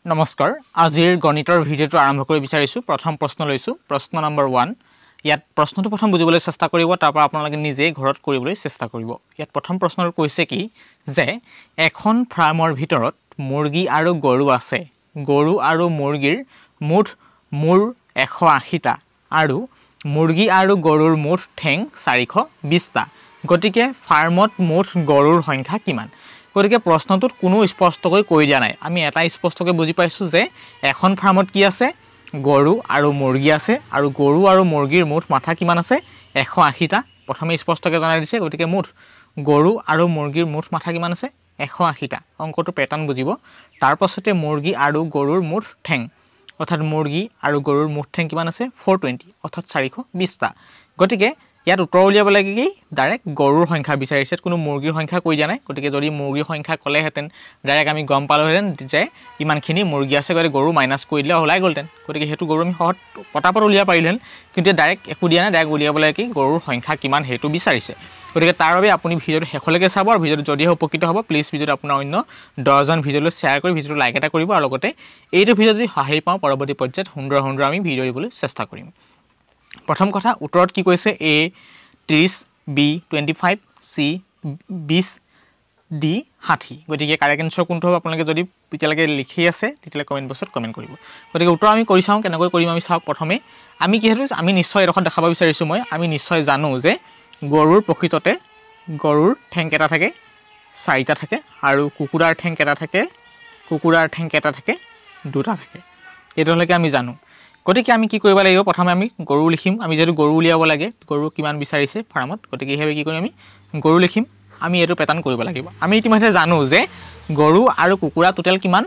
নমস্কাৰ আজিৰ গণিতৰ ভিডিঅটো আৰম্ভ কৰি বিচাৰিছো প্ৰথম প্ৰশ্ন লৈছো প্ৰশ্ন নম্বৰ 1 ইয়াত প্ৰশ্নটো প্ৰথম বুজিবলৈ চেষ্টা কৰিব তাৰ পৰা আপোনালোকে নিজে ঘৰত কৰিবলৈ চেষ্টা কৰিব ইয়াত প্ৰথম প্ৰশ্নটো কৈছে কি যে এখন ফাৰ্মৰ ভিতৰত মুৰ্গী আৰু গৰু আছে গৰু আৰু মুৰ্গীৰ মুঠ মূৰ 180টা আৰু মুৰ্গী আৰু গৰুৰ মুঠ ঠেং 420টা গতিকে ফাৰ্মত মুঠ গৰুৰ সংখ্যা কিমান গতিকে প্ৰশ্নটোত কোনো স্পষ্টকৈ কৈ দিয়া নাই আমি এটা স্পষ্টকৈ বুজি পাইছো যে এখন ফাৰ্মত কি আছে গৰু আৰু মুৰ্গী আছে আৰু গৰু আৰু মুৰ্গীৰ মুঠ মাথা কিমান আছে 180টা প্ৰথমে স্পষ্টকৈ জনাই দিছে গতিকে মুঠ গৰু আৰু মুৰ্গীৰ মুঠ মাথা কিমান আছে 180টা অংকটো প্যাটাৰ্ন বুজিব তাৰ পাছতে মুৰ্গী আৰু গৰুৰ মুঠ ঠেং অৰ্থাৎ মুৰ্গী আৰু গৰুৰ মুঠ ঠেং কিমান আছে 420 অৰ্থাৎ 420টা গতিকে ইয়াত উত্তৰ উলিয়াব লাগে কি ডাইৰেক্ট গৰুৰ সংখ্যা বিচাৰিছে কোনো মুৰ্গীৰ সংখ্যা কৈ দিয়া নাই গতিকে যদি মুৰ্গীৰ সংখ্যা কলে হেতেন ডাইৰেক্ট আমি গম পালো হেতেন যে ইমানখিনি মুৰ্গী আছে গতিকে গৰু মাইনাস কৰি দিলে হলাই গলতেন গতিকে হেতু গৰু আমি হট পটাপট উলিয়া পাৰিলেন কিন্তু ডাইৰেক্ট একু দিয়া নাই ডাইৰেক্ট উলিয়াব লাগে কি গৰুৰ সংখ্যা কিমান হেতু বিচাৰিছে গতিকে তাৰ বাবে আপুনি ভিডিঅটো শেষলৈকে চাব আৰু ভিডিঅটো যদি উপকৃত হ'ব প্লিজ ভিডিঅটো আপোনাৰ অন্য 10 জন ভিডিঅলৈ শেয়াৰ কৰি ভিডিঅটো লাইক এটা কৰিব আৰু লগতে এইটো ভিডিঅ যদি সহায় পাওঁ পৰৱৰ্তী পৰ্যায়ত সুন্দৰ আমি ভিডিঅ দিবলৈ চেষ্টা কৰিম প্ৰথম কথা উত্তৰত কি কৈছে a 30 b 25 c 20 d 60 গতিকে কাৰেক্ট আনসাৰ কোনটো হ'ব আপোনালোকে যদি পিছলৈকে লিখি আছে তেতিয়া কমেন্ট বক্সত কমেন্ট কৰিব গতিকে উত্তৰ আমি কৰি চাও কেনেকৈ কৰিম আমি চাওক প্ৰথমে আমি কি হেতু আমি নিশ্চয় এৰখন দেখাব বিচাৰিছো মই আমি নিশ্চয় জানো যে গৰুৰ প্ৰকৃততে গৰুৰ ঠেং কেটা থাকে 4টা থাকে আৰু কুকুৰাৰ ঠেং কেটা থাকে 2টা থাকে এটোলৈকে আমি জানো গতিকে আমি কি কৰিব লাগিব প্ৰথমে আমি গৰু লিখিম আমি যেটো গৰু উলিয়াব লাগে গৰু কিমান বিচাৰিছে ফাৰ্মত গতিকে হেবে কি কৰিম আমি গৰু লিখিম আমি এটো প্যাটাৰ্ন কৰিব লাগিব আমি ইতিমধ্যে জানো যে গৰু আৰু কুকুৰা টোটাল কিমান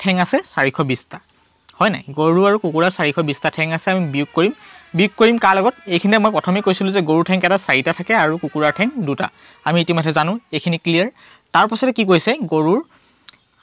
ঠেং আছে 420টা হয় নাই গৰু আৰু কুকুৰা 420টা ঠেং আছে আমি বিয়োগ কৰিম কাৰ লগত এইখিনে মই প্ৰথমে কৈছিলো যে গৰু ঠেং কেটা 4টা থাকে আৰু কুকুৰাৰ ঠেং 2টা আমি ইতিমধ্যে জানো এইখিনি ক্লিয়াৰ তাৰ পাছতে কি কৈছে গৰুৰ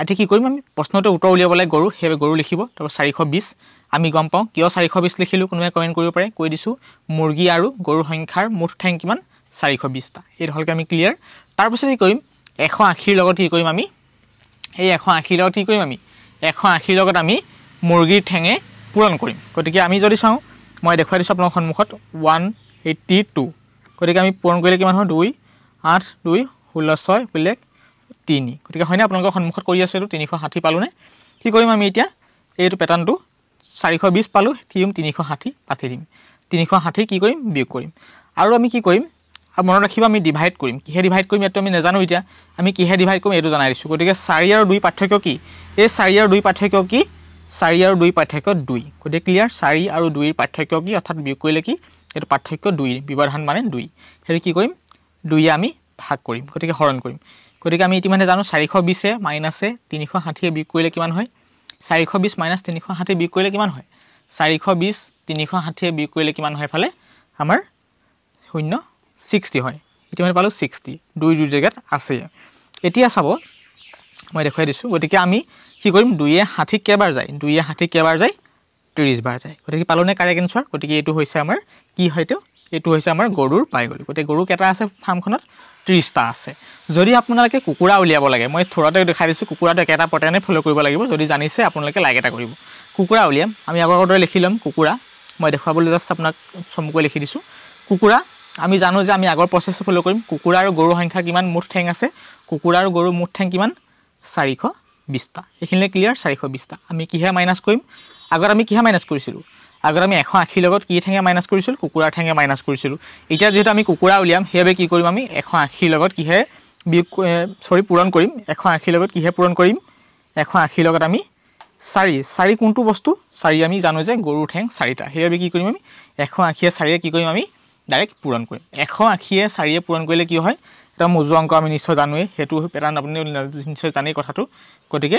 আটি কি কৰিম আমি প্ৰশ্নটো উত্তৰ উলিয়াব লাগে গৰু হেবে গৰু লিখিব তাৰ 420 আমি গম পাওঁ কিয় 420 লিখিলো কোনোবাই কমেন্ট কৰিব পাৰে কৈ দিছো মুৰ্গী আৰু গৰুৰ সংখ্যাৰ মুঠ ঠেং কিমান 420টা এই হলকে আমি ক্লিয়াৰ তাৰ পাছত কি কৰিম 180 ৰ লগত কি কৰিম আমি এই 180 লগত কি কৰিম আমি 180 ৰ লগত আমি মুৰ্গীৰ ঠেঙে পূৰণ কৰিম গতিকে আমি যদি চাওঁ মই দেখুৱাই দিছো আপোনাৰ সন্মুখত 182 গতিকে আমি পূৰণ কৰিলে কিমান হয় 2 8 2 16 6 বলে 3 গতিকে হয়নে আপোনালোকৰ সন্মুখত কৰি আছে 360 পালো নে কি কৰিম আমি এতিয়া এইটো প্যাটাৰ্নটো 420 পালো থিম 360 পাথি দিম 360 কি কৰিম বিয়োগ কৰিম আৰু আমি কি কৰিম মনত ৰাখিবা আমি ডিভাইড কৰিম কিহে ডিভাইড কৰিম এটো আমি নাজানো এতিয়া আমি কিহে ডিভাইড কৰিম এটো জানাই দিছো গতিকে 4 আৰু 2 পাৰ্থক্য কি এই 4 আৰু 2 পাৰ্থক্য কি 4 আৰু 2 পাৰ্থক্য 2 গতিকে ক্লিয়াৰ 4 আৰু 2 ৰ পাৰ্থক্য কি অৰ্থাৎ বিয়োগ কৰিলে কি এটো পাৰ্থক্য 2 ব্যৱধান মানে 2 হেৰি কি কৰিম 2 আমি ভাগ কৰিম গতিকে হৰণ কৰিম গতিকে আমি ইতিমধ্যে জানো 420 এ মাইনাসে 360 এ বিয়োগ কৰিলে কিমান হয় 420 মাইনাস 360 বিয়োগ কৰিলে কিমান হয় 420 360 বিয়োগ কৰিলে কিমান হয় ফালে আমাৰ 60 হয় ইতিমধ্যে পালো 60 2 জায়গাত আছে এতিয়া চাব মই দেখাই দিছো গতিকে আমি কি কৰিম 2 এ 60 কেবাৰ যায় 2 এ 60 কেবাৰ যায় 30 বাৰ যায় গতিকে পালো নে কাৰেক্ট আনসাৰ গতিকে এটো হৈছে আমাৰ কি হয়তো এটো হৈছে আমাৰ গৰুৰ পাই গলি গতিকে গৰু কেটা আছে ফাৰ্মখনত 30টা আছে যদি আপোনালোকে কুকুৰা উলিয়াব লাগে মই থোৰাতে দেখাই দিছো কুকুৰাটো একেটা পটেনে ফলো কৰিব লাগিব যদি জানিছে আপোনালোকে লাইক এটা কৰিব কুকুৰা উলিয়াম আমি আগৰ দৰে লিখি লম কুকুৰা মই দেখাবলৈ জাস্ট আপোনাক সমকৈ লিখি দিছো কুকুৰা আমি জানো যে আমি আগৰ প্ৰসেস ফলো কৰিম কুকুৰা আৰু গৰুৰ সংখ্যা কিমান মুঠ ঠেং আছে কুকুৰা আৰু গৰুৰ মুঠ ঠেং কিমান 420টা এখিনলে ক্লিয়াৰ 420টা আমি কিহে মাইনাস কৰিম আগৰ আমি কিহে মাইনাস কৰিছিলো আগৰ আমি 180 লগত কি ঠেঙে মাইনাস কৰিছিল কুকুৰাৰ ঠেঙে মাইনাস কৰিছিল এতিয়া যেহেতু আমি কুকুৰা উলিয়াম হেবে কি কৰিম আমি 180 লগত কিহে পূৰণ কৰিম 180 লগত কিহে পূৰণ কৰিম 180 লগত আমি 4 কোনটো বস্তু 4 আমি জানো যে গৰু ঠেং 4টা হেবে কি কৰিম আমি 180 এ 4 এ কি কৰিম আমি ডাইৰেক্ট পূৰণ কৰিম 180 এ 4 এ পূৰণ কৰিলে কি হয় এটা মজু অংক আমি নিশ্চয় জানোৱে হেতু প্যাটাৰ্ন আপুনি নিশ্চয় জানে কথাটো গতিকে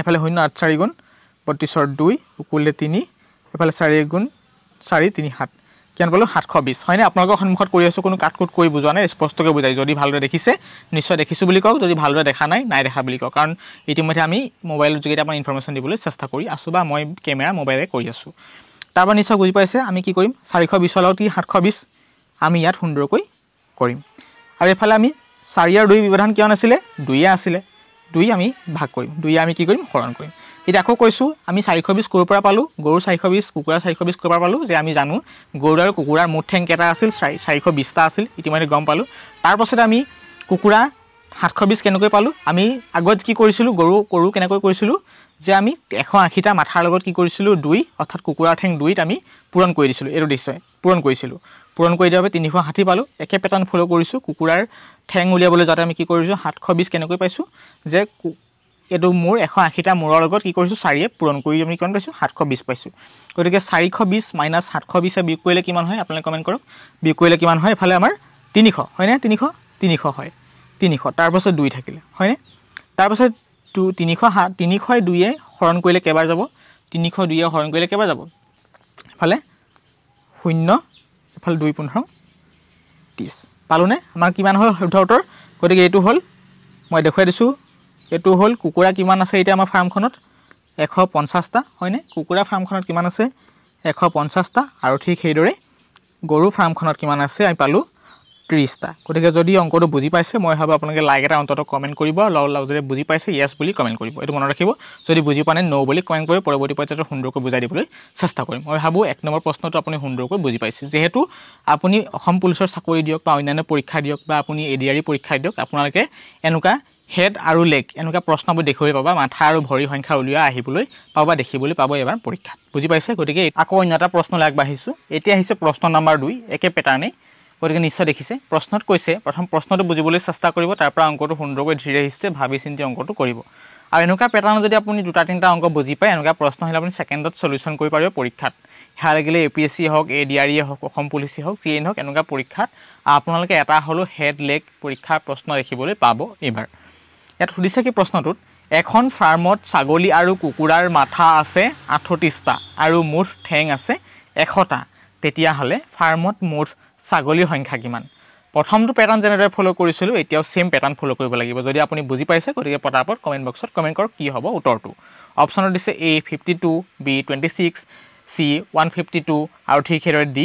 এফালে 0 8 4 গুণ 32 ৰ 2 উকুলে 3 এফালে 4 গুণ 4 3 7 কিমান পালো 720 হয়নে আপোনালোকৰ সন্মুখত কৰি আছো কোনো কাট কোট কৰি বুজোৱা নাই স্পষ্টকৈ বুজাই যদি ভালদৰে দেখিছে নিশ্চয় দেখিছো বুলি কওক যদি ভালদৰে দেখা নাই দেখা বুলি কওক কাৰণ ইতিমধ্যে আমি মোবাইলৰ যোগেদি আপোনাৰ ইনফৰমেশন দিবলৈ চেষ্টা কৰি আছো বা মই কেমেৰা মোবাইলে কৰি আছো তাৰবা নিশ্চয় বুজি পাইছে আমি কি কৰিম 420 লগত 720 আমি ইয়াত সুন্দৰকৈ কৰিম আৰু এফালে আমি 4 আৰু 2 ব্যৱধান কিমান আছিল 2 আছিল 2 আমি ভাগ কৰিম 2 আমি কি কৰিম হৰণ কৰিম এতিয়া আকৌ কৈছো আমি 420 ক'ৰ পৰা পালো গৰু 420 কুকুৰা 420 ক'ৰ পৰা পালো যে আমি জানো গৰু আৰু কুকুৰাৰ মুঠ ঠেং কেটা আছিল 420 টা আছিল ইতিমধ্যে গম পালো তাৰ পাছত আমি কুকুৰা 720 কেনেকৈ পালো আমি আগত কি কৰিছিলো গৰু কেনেকৈ কৰিছিলো যে আমি 180 টা মাথাৰ লগত কি কৰিছিলো 2 অৰ্থাৎ কুকুৰাৰ ঠেং 2 আমি পূৰণ কৰি দিছিলো এটো নিশ্চয় পূৰণ কৰিছিলো পূৰণ কৰি দিয়াৰ বাবে 360 পালো একে পেটাৰ্ণ ফলো কৰিছো কুকুৰাৰ ঠেং উলিয়াবলৈ যাতে আমি কি কৰিছো 720 কেনেকৈ পাইছো যে এটো মোৰ 180 টা মূৰৰ লগত কি কৰিছো 4 এ পূৰণ কৰি আমি কিমান পাইছো 720 পাইছো গতিকে 420 - 720 এ বিয়োগ কৰিলে কিমান হয় আপোনালোকে কমেন্ট কৰক বিয়োগ কৰিলে কিমান হয় এফালে আমাৰ 300 হয় না 300 হয় 300 তাৰ পাছত 2 থাকিলে হয় না তাৰ পাছত 300 2 এ হৰণ কৰিলে কেবাৰ যাব 300 2 এ হৰণ কৰিলে কেবাৰ যাব এফালে 0 এফালে 2 15 30 পালোনে আমাৰ কিমান হয় উত্তৰ গতিকে এটো হল মই দেখুৱাই দিছো এটো হল কুকুৰা কিমান আছে এতিয়া আমাৰ ফাৰ্মখনত 150 টা হয়নে কুকুৰা ফাৰ্মখনত কিমান আছে 150 টা আৰু ঠিক সেইদৰে গৰু ফাৰ্মখনত কিমান আছে আমি পালো 30 টা গতিকে যদি অংকটো বুজি পাইছে মই ভাবো আপোনালোকে লাইক এটা অন্তত কমেন্ট কৰিব যদি বুজি পাইছে ইয়েস বুলি কমেন্ট কৰিব এটো মনত ৰাখিব যদি বুজি পানে নো বুলি কমেন্ট কৰি পৰৱৰ্তী পৰ্যায়ত সুন্দৰকৈ বুজাই দিবলৈ চেষ্টা কৰিম মই ভাবো 1 নম্বৰ প্ৰশ্নটো আপুনি সুন্দৰকৈ বুজি পাইছে যেহেতু আপুনি অসম পুলিচৰ চাকৰি দিয়ক বা অন্যান্য পৰীক্ষা দিয়ক বা আপুনি এডিআৰই পৰীক্ষা দিয়ক আপোনালোকে এনুকা হেড আৰু লেগ এনুকা প্ৰশ্নবোৰ দেখুৱাই পাবা মাথা আৰু ভৰি সংখ্যা উলিয়া আহিবলৈ পাবা দেখিবলৈ পাব এবাৰ পৰীক্ষা বুজি পাইছে গতিকে আকৌ অন্যটা প্ৰশ্নলৈ আগবাঢ়িছো এতিয়া আহিছে প্ৰশ্ন নম্বৰ 2 একে পেটাৰ্নে গতিকে নিশ্চয় দেখিছে প্ৰশ্নত কৈছে প্ৰথম প্ৰশ্নটো বুজিবলৈ চেষ্টা কৰিব তাৰ পৰা অংকটো সুন্দৰকৈ ধীৰে হিস্তে ভাবি চিন্তি অংকটো কৰিব আৰু এনুকা পেটাৰ্ন যদি আপুনি দুটা তিনটা অংক বুজি পায় এনুকা প্ৰশ্ন হলে আপুনি সেকেন্ডত সলিউশন কৰি পাৰিব পৰীক্ষাত হা লাগিলে এপিএসসি হওক এডিআৰই হওক অসম পুলিচি হওক সিএন হওক এনুকা পৰীক্ষাত আপোনালোকে এটা হলো হেড লেগ পৰীক্ষাৰ প্ৰশ্ন দেখিবলৈ পাব এবাৰ ইয়াত সুধিছে কি প্ৰশ্নটোত এখন ফাৰ্মত ছাগলী আৰু কুকুৰাৰ মাথা আছে 38 টা আৰু মুঠ ঠেং আছে 100 টা তেতিয়া হলে ফাৰ্মত মুঠ ছাগলীৰ সংখ্যা কিমান প্ৰথমটো প্যাটাৰ্ন জেনেৰে ফলো কৰিছিলো এতিয়াও সেম প্যাটাৰ্ন ফলো কৰিব লাগিব যদি আপুনি বুজি পাইছে গতিকে পটাপট কমেন্ট বক্সত কমেন্ট কৰক কি হ'ব উত্তৰটো অপচনত দিছে A 52 B 26 C 152 আৰু ঠিক হেৰে D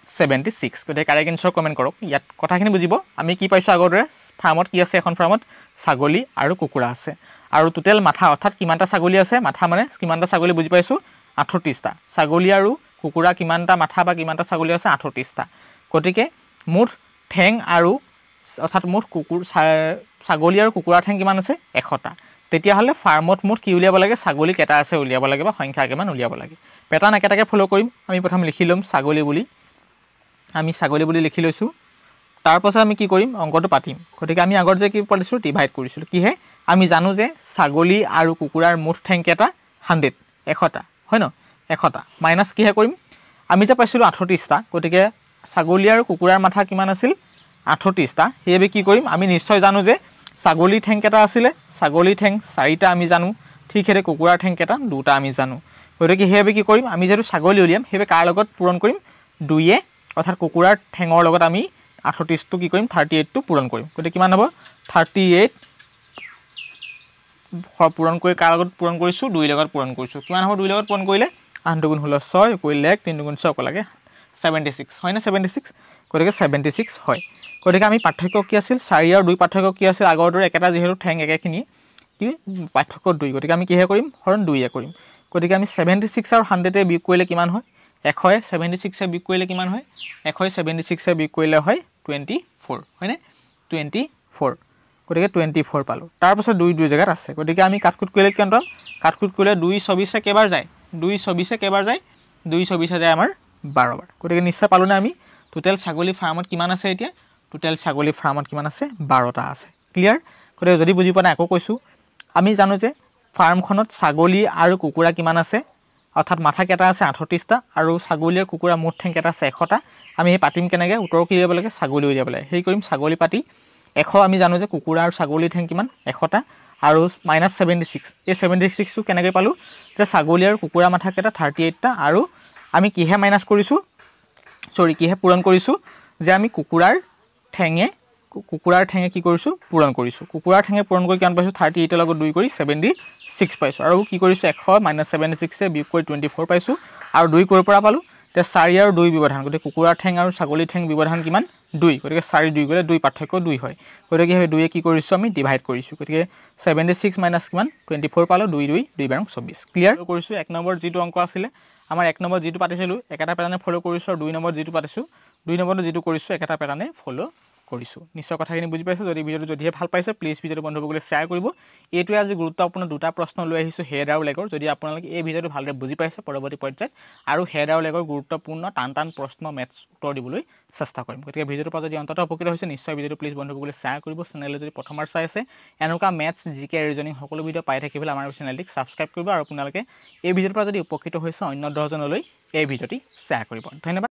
76 গতিকে কাৰেক্ট আনসাৰ কমেন্ট কৰক ইয়াত কথাখিনি বুজিব আমি কি পাইছো আগৰে ফাৰ্মত কি আছে এখন ফাৰ্মত ছাগলী আৰু কুকুৰা আছে আৰু টোটাল মাথা অৰ্থাৎ কিমানটা ছাগলী আছে মাথা মানে কিমানটা ছাগলী বুজি পাইছো 38 টা ছাগলী আৰু কুকুৰা কিমানটা মাথা বা কিমানটা ছাগলী আছে 38 টা গতিকে মুঠ ঠেং আৰু অৰ্থাৎ মুঠ কুকুৰ ছাগলী আৰু কুকুৰা ঠেং কিমান আছে 100 টা তেতিয়া হলে ফাৰ্মত মুঠ কি উলিয়াব লাগে ছাগলী কেটা আছে উলিয়াব লাগে বা সংখ্যা কিমান উলিয়াব লাগে প্যাটাৰ্ন একেটাকে ফলো কৰিম আমি প্ৰথম লিখি লম ছাগলী বুলি লিখি লৈছো তাৰ পাছত আমি কি কৰিম অংকটো পাতিম গতিকে আমি আগৰ যে কি পঢ়িছো ডিভাইড কৰিছিলো কি হে আমি জানো যে ছাগলী আৰু কুকুৰাৰ মুঠ ঠেং কেটা 100 টা হয় ন 100 টা মাইনাস কি হে কৰিম আমি যে পাইছিলো 38 টা গতিকে ছাগলী আৰু কুকুৰাৰ মাথা কিমান আছিল 38 টা হেবে কি কৰিম আমি নিশ্চয় জানো যে ছাগলী ঠেং কেটা আছিল ছাগলী ঠেং 4 টা আমি জানো ঠিক হেৰে কুকুৰাৰ ঠেং কেটা 2 টা আমি জানো গতিকে হেবে কি কৰিম আমি যেটো ছাগলী উলিয়াম হেবে কাৰ লগত পূৰণ কৰিম 2 এ অৰ্থাৎ কুকুৰাৰ ঠেঙৰ লগত আমি 38 টো কি কৰিম 38 টো পূৰণ কৰিম গতিকে কিমান হ'ব 38 পূৰণ কৰি কাৰ লগত পূৰণ কৰিছো 2 লগত পূৰণ কৰিছো কিমান হ'ব 2 লগত পূৰণ কৰিলে 8 দুগুণ হল 6 কৰিলে 3 দুগুণ 6 লাগে 76 হয় না 76 গতিকে 76 হয় গতিকে আমি পাৰ্থক্য কি আছিল 4 আৰু 2 পাৰ্থক্য কি আছিল আগৰ দৰে একেটা যেহেতু ঠেং একেখিনি কি পাৰ্থক্য 2 গতিকে আমি কিহে কৰিম হৰণ 2 এ কৰিম গতিকে আমি 76 আৰু 100 এ বিয়োগ কৰিলে কিমান হয় 100 76 এ বিয়োগ কৰিলে কিমান হয় 100 76 এ বিয়োগ কৰিলে হয় 24 হয় না 24 গতিকে 24 পালো তাৰ পাছত 2 জায়গাত আছে গতিকে আমি কাটকুট কৰিলে কিমান পাম কাটকুট কৰিলে 2 24 এ কেবাৰ যায় 2 24 এ কেবাৰ যায় 2 24 এ যায় আমাৰ 12 বাৰ গতিকে নিশ্চয় পালো না আমি টোটাল ছাগলী ফাৰ্মত কিমান আছে এতিয়া টোটাল ছাগলী ফাৰ্মত কিমান আছে 12 টা আছে ক্লিয়াৰ গতিকে যদি বুজি পোৱা আকৌ কৈছো আমি জানো যে ফাৰ্মখনত ছাগলী আৰু কুকুৰা কিমান আছে অৰ্থাৎ মাথা কেটা আছে 38 টা আৰু ছাগলী আৰু কুকুৰা মুঠ ঠেং কেটা আছে 100 টা আমি এই পাতিম কেনেকে উত্তৰ কি দিব লাগে ছাগলী উলিয়াব লাগে হেই কৰিম ছাগলী পাতি 100 আমি জানো যে কুকুৰা আৰু ছাগলী ঠেং কিমান 100 টা আৰু -76 এই 76 টো কেনেকৈ পালো যে ছাগলী আৰু কুকুৰা মাথা কেটা 38 টা আৰু আমি কিহে মাইনাস কৰিছো কিহে পূৰণ কৰিছো যে আমি কুকুৰাৰ ঠেঙে কি কৰিছো পূৰণ কৰিছো কুকুৰাৰ ঠেঙে পূৰণ কৰি কিমান পাইছো 38 ৰ লগত 2 কৰি 76 পাইছো আৰু কি কৰিছো 100 - 76 এ বিয়োগ কৰি 24 পাইছো আৰু 2 কৰ পৰা পালো তে 4 আৰু 2 ব্যৱধান গতে কুকুৰাৰ ঠেং আৰু ছাগলী ঠেং ব্যৱধান কিমান 2 গতিকে 4 2 গলে 2 পাৰ্থক্য 2 হয় গতিকে কি 2 কি কৰিছো আমি ডিভাইড কৰিছো গতিকে 76 মাইনাস কিমান 24 পালো 2 2 2 বাৰং 24 ক্লিয়াৰ কৰিছো 1 নম্বৰ যেটো অংক আছিল আমাৰ 1 নম্বৰ যেটো পাতিছিলো একেটা প্যাটাৰ্নে ফলো কৰিছো আৰু 2 নম্বৰ যেটো পাতিছো 2 নম্বৰটো যেটো কৰিছো একেটা প্যাটাৰ্নে ফলো কৰিছো নিশ্চয় কথাখিনি বুজি পাইছে যদি ভিডিওটো যদিহে ভাল পাইছে প্লিজ ভিডিওটো বন্ধুসকলে শেয়াৰ কৰিব এইটোৱে আজি গুৰুত্বপূৰ্ণ দুটা প্ৰশ্ন লৈ আহিছো হেড আৰু লেগৰ যদি আপোনালোকে এই ভিডিওটো ভালদৰে বুজি পাইছে পৰৱৰ্তী পৰ্যায়ত আৰু হেড আৰু লেগৰ গুৰুত্বপূৰ্ণ টান প্ৰশ্ন মেথছ উত্তৰ দিবলৈ চেষ্টা কৰিম গতিকে ভিডিওটো পৰা যদি অন্তত উপকৃত হৈছে নিশ্চয় ভিডিওটো প্লিজ বন্ধুসকলে শেয়াৰ কৰিব চেনেললৈ যদি প্ৰথমবাৰ চাই আছে এনেকুৱা মেথছ জিকে ৰিজনিং সকলো ভিডিও পাই থাকিবলৈ আমাৰ চেনেলটিক সাবস্ক্ৰাইব কৰিব আৰু আপোনালোকে এই ভিডিওৰ পৰা যদি উপকৃত হৈছে অন্য 10 জনলৈ এই ভিডিওটি শেয়াৰ কৰিব ধন্যবাদ